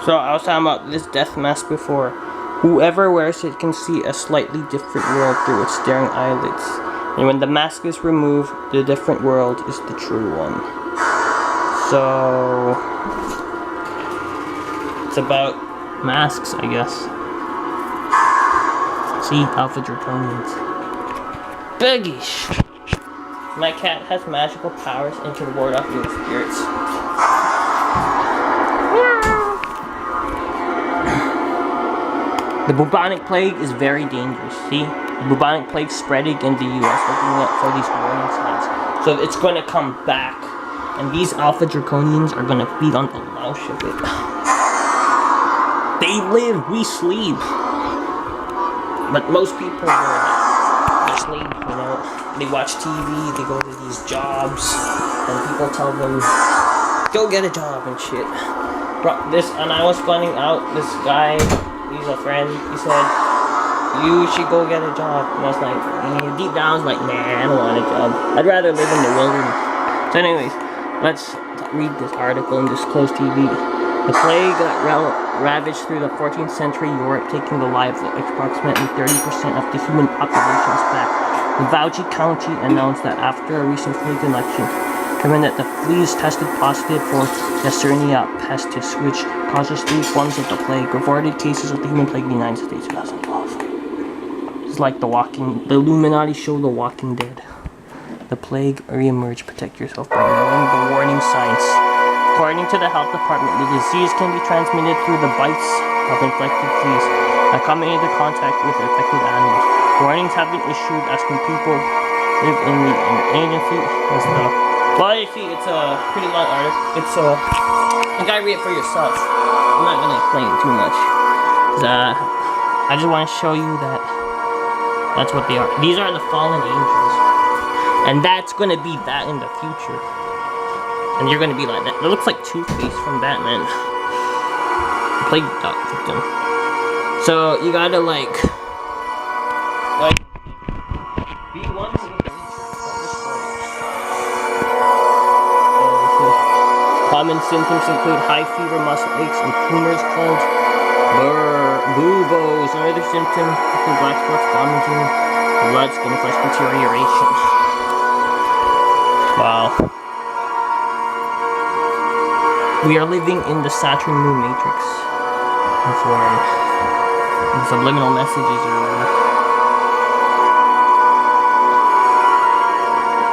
So I was talking about this death mask before. Whoever wears it can see a slightly different world through its staring eyelids. And when the mask is removed, the different world is the true one. So it's about masks, I guess. See, Alpha Draconians. Biggish! My cat has magical powers and can ward off evil spirits. The bubonic plague is very dangerous. See? The bubonic plague spreading in the US, looking out for these warning signs. So it's going to come back. And these Alpha Draconians are going to feed on the loosh of it. They live, we sleep. But most people are asleep, you know. They watch TV, they go to these jobs, and people tell them, go get a job and shit. And I was finding out, this guy, he's a friend, he said, you should go get a job. And I was like, deep down I was like, nah, I don't want a job. I'd rather live in the wilderness. So anyways, let's read this article in this closed TV. The plague ravaged through the 14th century Europe, taking the lives of approximately 30% of the human population is back. Lavauji County announced that after a recent plague election, determined that the fleas tested positive for Yersinia pestis, which causes 3 forms of the plague. Reported cases of the human plague in the United States 2012. It's like the Illuminati show The Walking Dead. The plague re-emerged. Protect yourself by knowing the warning signs. According to the health department, the disease can be transmitted through the bites of infected fleas that come into contact with affected animals. Warnings have been issued asking people live in the agency as the. Well, you see, it's a pretty long article. It's you gotta read it for yourself. I'm not gonna explain too much. I just want to show you that that's what they are. These are the fallen angels, and that's gonna be that in the future. And you're gonna be like that. It looks like Two-Face from Batman. Plague victim. So you gotta like be one with nature. Common symptoms include high fever, muscle aches, and tumors called buboes. Another symptom include black spots, vomiting, blood, skin, flesh deterioration. Wow. We are living in the Saturn Moon Matrix. Inform. Subliminal messages or whatever.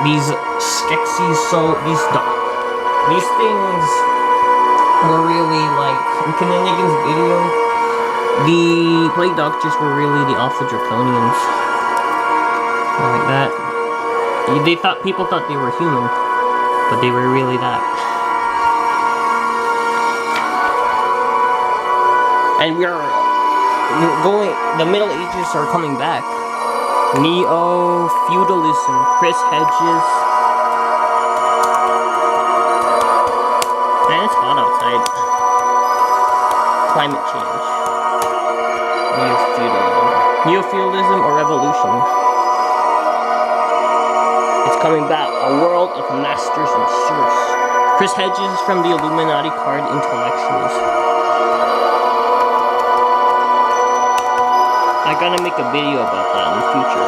These these things were really like in Kinninigan's video. The plague doctors were really the Alpha Draconians. Like that. People thought they were human, but they were really that. And we are the Middle Ages are coming back. Neo-feudalism, Chris Hedges. Man, it's hot outside. Climate change. Neo-feudalism. Neo-feudalism or revolution. It's coming back. A world of masters and serfs. Chris Hedges from the Illuminati card intellectuals. I'm gonna make a video about that in the future.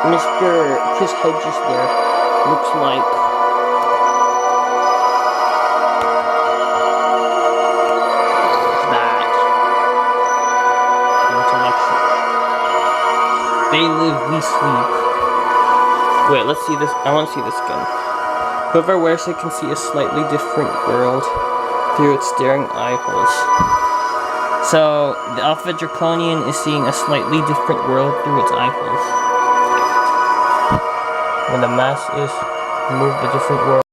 Mr. Chris Hedges there looks like that. Intellectual. They live, we sleep. Wait, let's see this. I want to see this again. Whoever wears it can see a slightly different world through its staring eyeholes. So, the Alpha Draconian is seeing a slightly different world through its eyeholes. When the mask is removed, a different world.